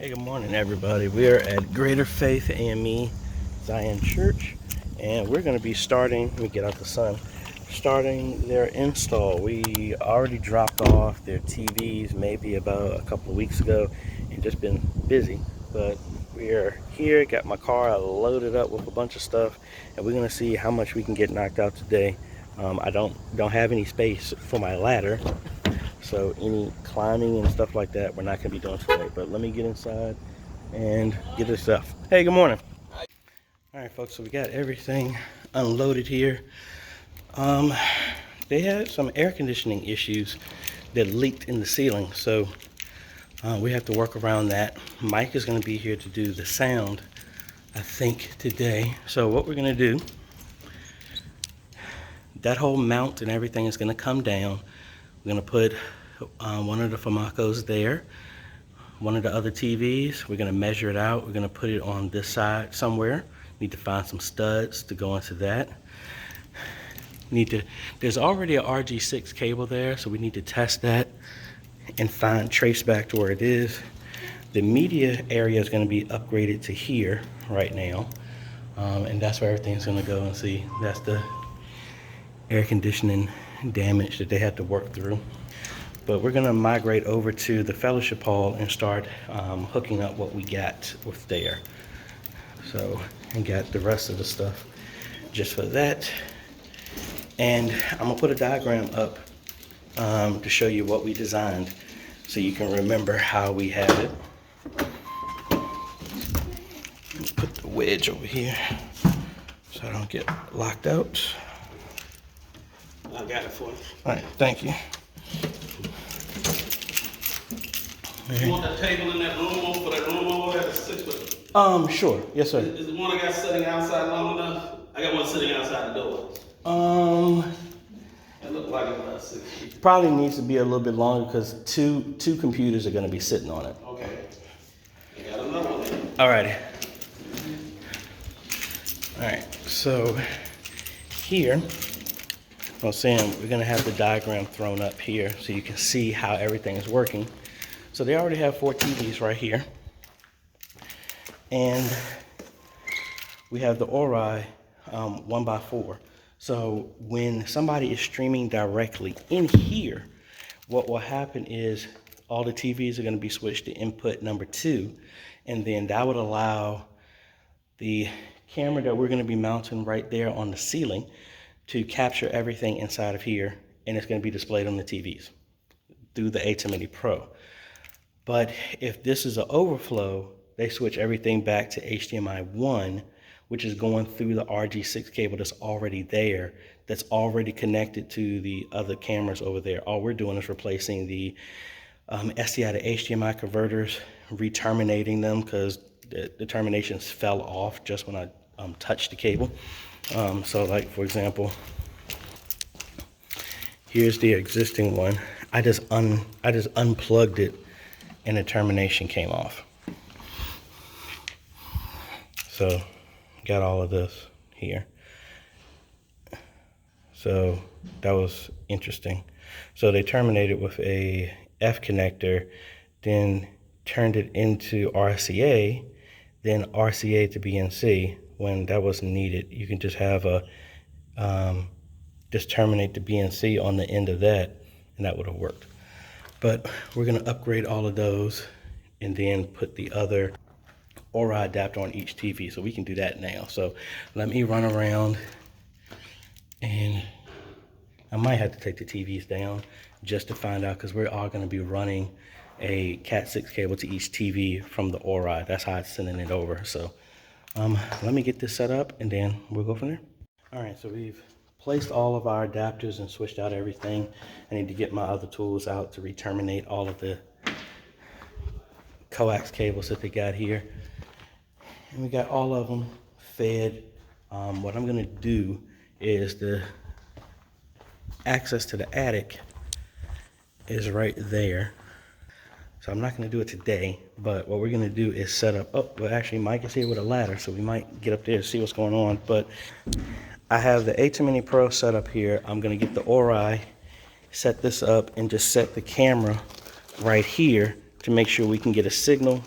Hey, good morning, everybody. We are at Greater Faith A.M.E. Zion Church, and we're going to be starting, let me get out the sun, starting their install. We already dropped off their TVs maybe about a couple of weeks ago and just been busy. But we are here, got my car loaded up with a bunch of stuff, and we're going to see how much we can get knocked out today. I don't have any space for my ladder. So any climbing and stuff like that, we're not going to be doing today. But let me get inside and get this stuff. Hey, good morning. All right, folks, so we got everything unloaded here. They had some air conditioning issues that leaked in the ceiling. So we have to work around that. Mike is going to be here to do the sound, I think, today. So what we're going to do, that whole mount and everything is going to come down. We're going to put one of the Famacos there, one of the other TVs. We're going to measure it out. We're going to put it on this side somewhere. Need to find some studs to go into that. There's already a RG6 cable there, so we need to test that and trace back to where it is. The media area is going to be upgraded to here right now, and that's where everything's going to go. And see, that's the air conditioning damage that they had to work through. But we're going to migrate over to the fellowship hall and start hooking up what we got with there. So, and got the rest of the stuff just for that. And I'm going to put a diagram up to show you what we designed so you can remember how we have it. Put the wedge over here so I don't get locked out. I got it for you. All right, thank you. You want that table in that room for that room over there? 6 foot. Sure. Yes, sir. Is the one I got sitting outside long enough? I got one sitting outside the door. It looked like it's about 6 feet. Probably needs to be a little bit longer because two computers are going to be sitting on it. Okay. I got another one there. All righty. All right. So here, I was saying we're going to have the diagram thrown up here so you can see how everything is working. So they already have 4 TVs right here. And we have the Ori 1x4. So when somebody is streaming directly in here, what will happen is all the TVs are going to be switched to input number 2. And then that would allow the camera that we're going to be mounting right there on the ceiling to capture everything inside of here. And it's going to be displayed on the TVs through the AJaytheCEO Pro. But if this is an overflow, they switch everything back to HDMI 1, which is going through the RG6 cable that's already there, that's already connected to the other cameras over there. All we're doing is replacing the SDI to HDMI converters, re-terminating them because the terminations fell off just when I touched the cable. So like, for example, here's the existing one. I just unplugged it and the termination came off. So got all of this here. So that was interesting. So they terminated with a F connector, then turned it into RCA, then RCA to BNC when that wasn't needed. You can just have a just terminate the BNC on the end of that, and that would have worked. But we're going to upgrade all of those and then put the other Ori adapter on each TV. So we can do that now. So let me run around, and I might have to take the TVs down just to find out, because we're all going to be running a Cat6 cable to each TV from the Ori. That's how it's sending it over. So let me get this set up and then we'll go from there. All right, so we've placed all of our adapters and switched out everything. I need to get my other tools out to re-terminate all of the coax cables that they got here. And we got all of them fed. What I'm gonna do is the access to the attic is right there. So I'm not gonna do it today, but what we're gonna do is set up, oh, well actually Mike is here with a ladder, so we might get up there to see what's going on. But I have the AJaytheCEO Pro set up here. I'm gonna get the Ori, set this up, and just set the camera right here to make sure we can get a signal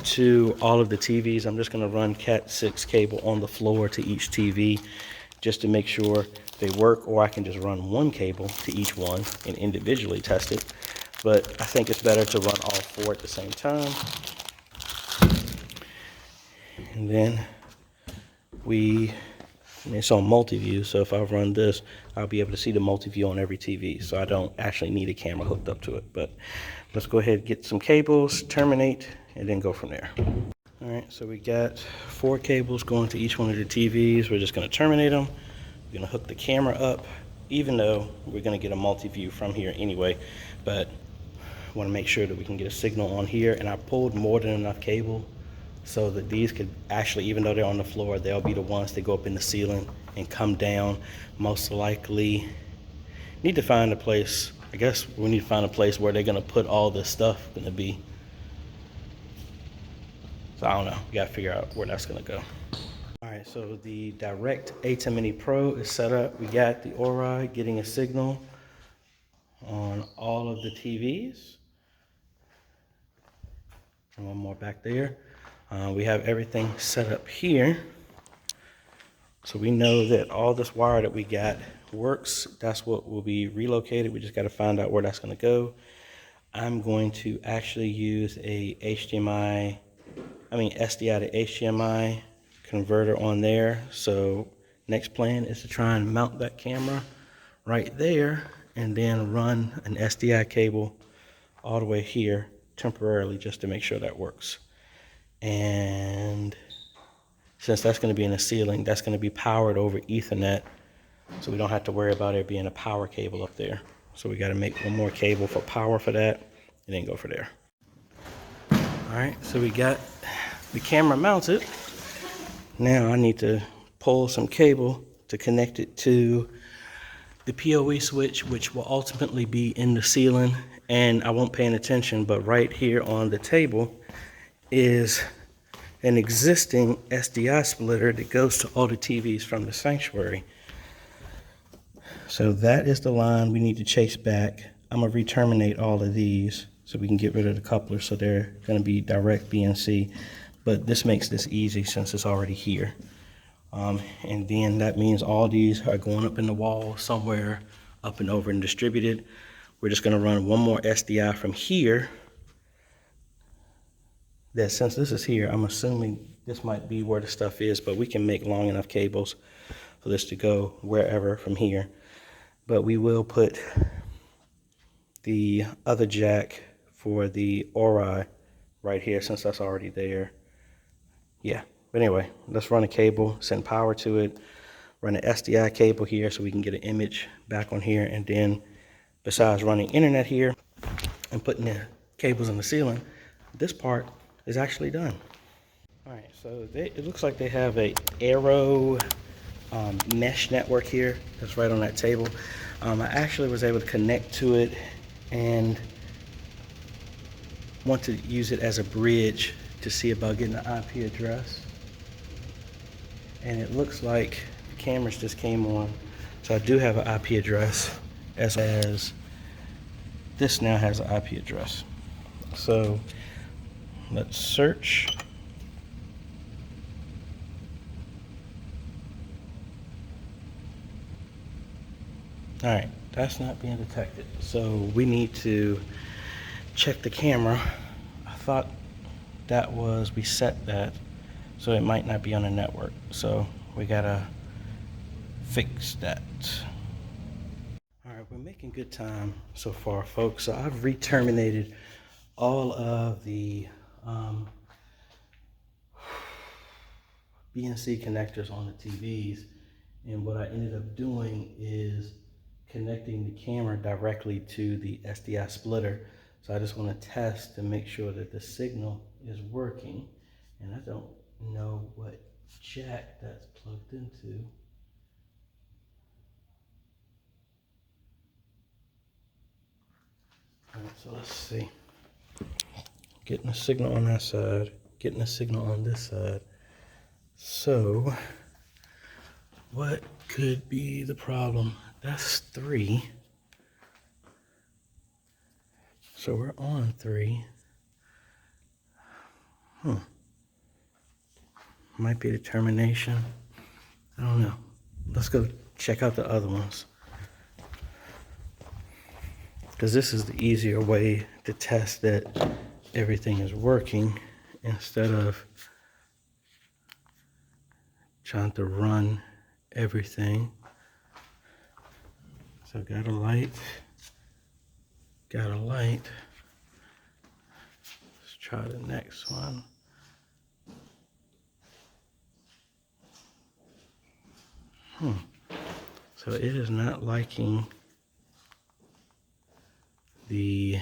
to all of the TVs. I'm just gonna run Cat 6 cable on the floor to each TV just to make sure they work, or I can just run one cable to each one and individually test it. But I think it's better to run all four at the same time. And then it's on multi-view, so if I run this, I'll be able to see the multi-view on every TV, so I don't actually need a camera hooked up to it. But let's go ahead and get some cables, terminate, and then go from there. All right, so we got 4 cables going to each one of the TVs. We're just gonna terminate them. We're gonna hook the camera up, even though we're gonna get a multi-view from here anyway, but I wanna make sure that we can get a signal on here, and I pulled more than enough cable so that these could actually, even though they're on the floor, they'll be the ones that go up in the ceiling and come down. Most likely, need to find a place, I guess we need to find a place where they're gonna put all this stuff gonna be. So I don't know, we gotta figure out where that's gonna go. All right, so the Direct A.M.E Pro is set up. We got the Ori getting a signal on all of the TVs. And one more back there. We have everything set up here. So we know that all this wire that we got works. That's what will be relocated. We just got to find out where that's going to go. I'm going to actually use a SDI to HDMI converter on there. So next plan is to try and mount that camera right there and then run an SDI cable all the way here temporarily just to make sure that works. And since that's going to be in the ceiling, that's going to be powered over Ethernet, so we don't have to worry about there being a power cable up there. So we got to make one more cable for power for that and then go for there. All right, so we got the camera mounted. Now I need to pull some cable to connect it to the PoE switch, which will ultimately be in the ceiling. And I won't pay any attention, but right here on the table is an existing SDI splitter that goes to all the TVs from the sanctuary. So that is the line we need to chase back. I'm gonna re-terminate all of these so we can get rid of the couplers, so they're gonna be direct BNC. But this makes this easy since it's already here. And then that means all these are going up in the wall somewhere, up and over and distributed. We're just gonna run one more SDI from here. That since this is here, I'm assuming this might be where the stuff is, but we can make long enough cables for this to go wherever from here. But we will put the other jack for the Ori right here since that's already there. Yeah, but anyway, let's run a cable, send power to it, run an SDI cable here so we can get an image back on here. And then besides running internet here and putting the cables in the ceiling, this part is actually done. All right, so it looks like they have a Arrow mesh network here that's right on that table. I actually was able to connect to it and want to use it as a bridge to see about getting an IP address. And it looks like the cameras just came on. So I do have an IP address, as this now has an IP address. So let's search. All right, that's not being detected. So we need to check the camera. I thought that was, we set that, so it might not be on the network. So we gotta fix that. All right, we're making good time so far, folks. So I've re-terminated all of the BNC connectors on the TVs. And what I ended up doing is connecting the camera directly to the SDI splitter. So I just want to test to make sure that the signal is working. And I don't know what jack that's plugged into. All right, so let's see. Getting a signal on that side, getting a signal on this side. So what could be the problem? That's 3. So we're on 3. Might be the termination. I don't know. Let's go check out the other ones. Because this is the easier way to test that everything is working instead of trying to run everything. So got a light. Let's try the next one. So it is not liking the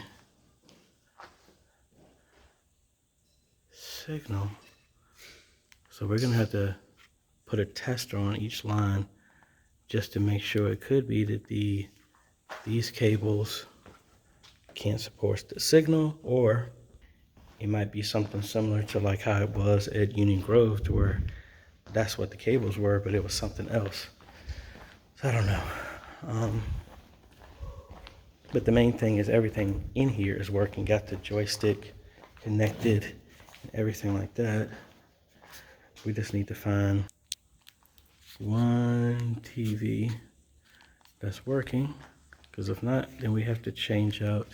signal. So we're gonna have to put a tester on each line just to make sure. It could be that these cables can't support the signal, or it might be something similar to like how it was at Union Grove, to where that's what the cables were, but it was something else. So I don't know. But the main thing is everything in here is working. Got the joystick connected and everything like that. We just need to find one TV that's working, because if not, then we have to change out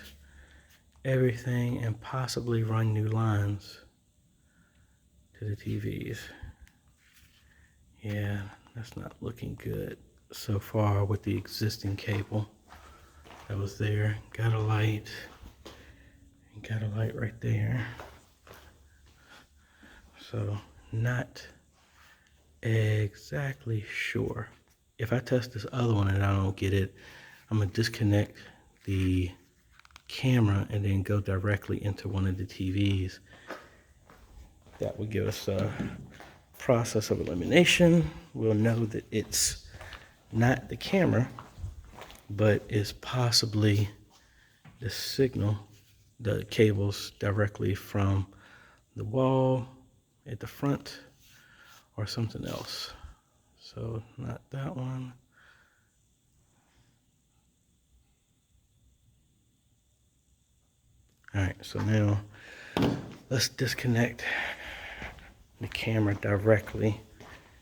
everything and possibly run new lines to the TVs. Yeah, that's not looking good so far with the existing cable that was there. Got a light right there. So not exactly sure. If I test this other one and I don't get it, I'm gonna disconnect the camera and then go directly into one of the TVs. That will give us a process of elimination. We'll know that it's not the camera, but is possibly the signal, the cables directly from the wall at the front or something else. So not that one. All right, so now let's disconnect the camera directly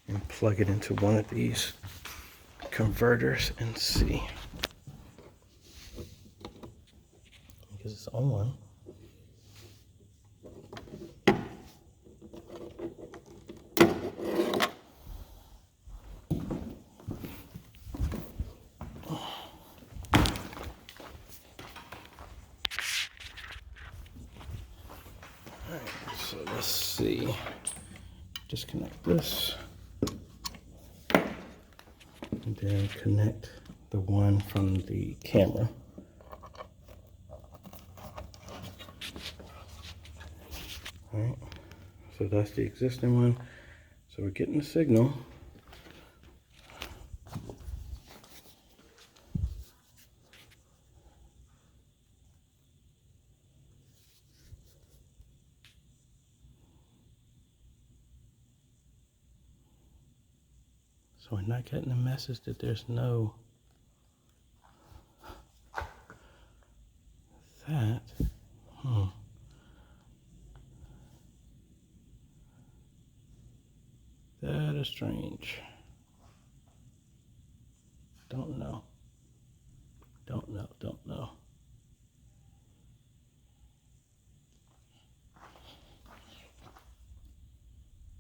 and plug it into one of these converters and see. Because it's on. So let's see. Disconnect this. And then connect the one from the camera. Alright. So that's the existing one. So we're getting the signal. So we're not getting a message that there's no that. That is strange. Don't know.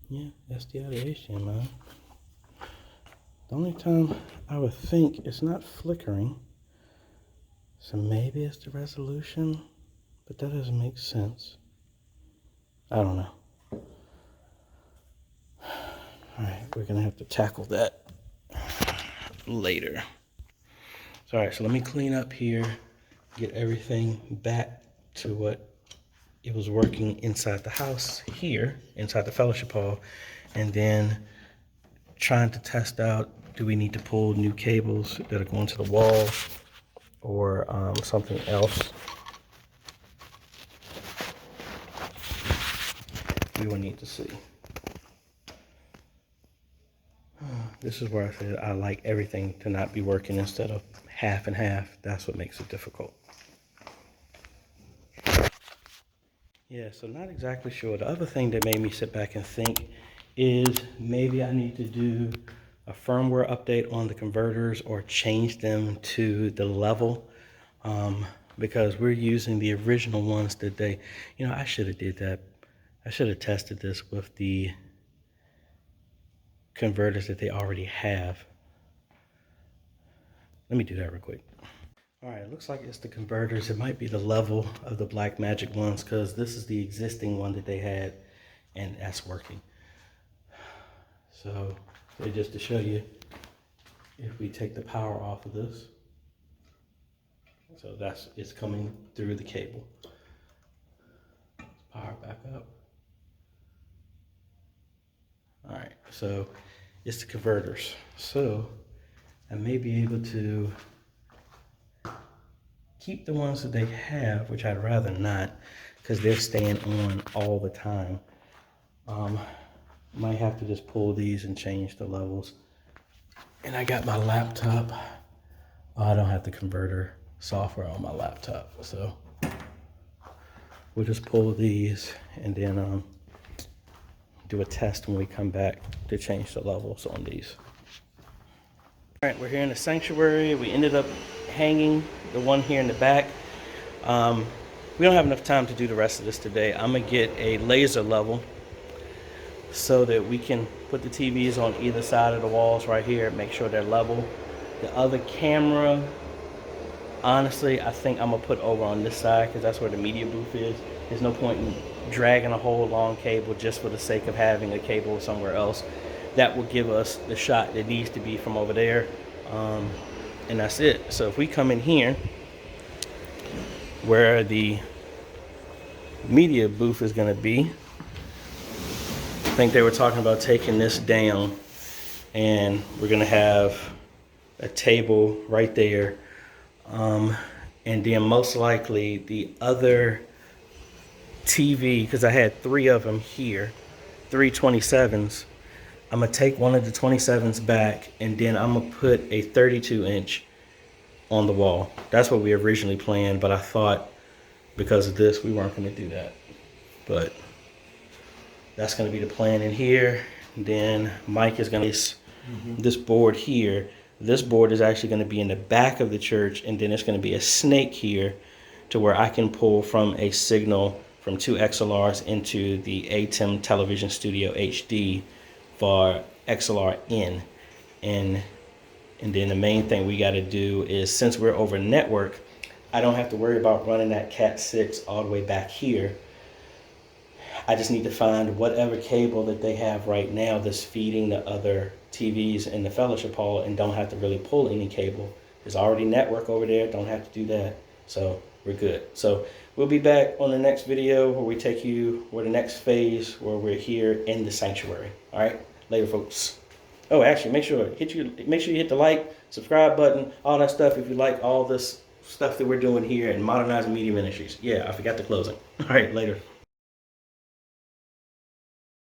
Yeah, that's the AJaytheCEO. The only time I would think it's not flickering, so maybe it's the resolution, but that doesn't make sense. I don't know. All right, we're gonna have to tackle that later. So, all right, so let me clean up here, get everything back to what it was working inside the house here, inside the fellowship hall, and then trying to test out, do we need to pull new cables that are going to the wall or something else we will need to see. This is where I said I like everything to not be working instead of half and half. That's what makes it difficult. Yeah, so not exactly sure. The other thing that made me sit back and think is maybe I need to do a firmware update on the converters or change them to the level, because we're using the original ones that they, I should have did that. I should have tested this with the converters that they already have. Let me do that real quick. All right, it looks like it's the converters. It might be the level of the Blackmagic ones because this is the existing one that they had, and that's working. So just to show you, if we take the power off of this, so it's coming through the cable. Let's power back up. All right, so it's the converters. So I may be able to keep the ones that they have, which I'd rather not, because they're staying on all the time. Might have to just pull these and change the levels. And I got my laptop. Oh, I don't have the converter software on my laptop, so we'll just pull these and then do a test when we come back to change the levels on these. All right, we're here in the sanctuary. We ended up hanging the one here in the back. We don't have enough time to do the rest of this today. I'm gonna get a laser level so that we can put the TVs on either side of the walls right here, make sure they're level. The other camera, honestly, I think I'm gonna put over on this side because that's where the media booth is. There's no point in dragging a whole long cable just for the sake of having a cable somewhere else. That will give us the shot that needs to be from over there, and that's it. So if we come in here where the media booth is gonna be, I think they were talking about taking this down, and we're gonna have a table right there, and then most likely the other TV, because I had 3 of them here, 3 27s. I'm gonna take one of the 27s back, and then I'm gonna put a 32-inch on the wall. That's what we originally planned, but I thought because of this we weren't gonna do that. But that's gonna be the plan in here. And then Mike is gonna use this board here. This board is actually gonna be in the back of the church, and then it's gonna be a snake here to where I can pull from a signal from 2 XLRs into the ATEM Television Studio HD for XLR in. And then the main thing we gotta do is, since we're over network, I don't have to worry about running that Cat 6 all the way back here. I just need to find whatever cable that they have right now that's feeding the other TVs in the fellowship hall, and don't have to really pull any cable. There's already network over there, don't have to do that. So we're good. So we'll be back on the next video where we take you where the next phase where we're here in the sanctuary. All right, later folks. Oh, actually, make sure you hit the like, subscribe button, all that stuff if you like all this stuff that we're doing here in Modernizing Media Ministries. Yeah, I forgot the closing. All right, later.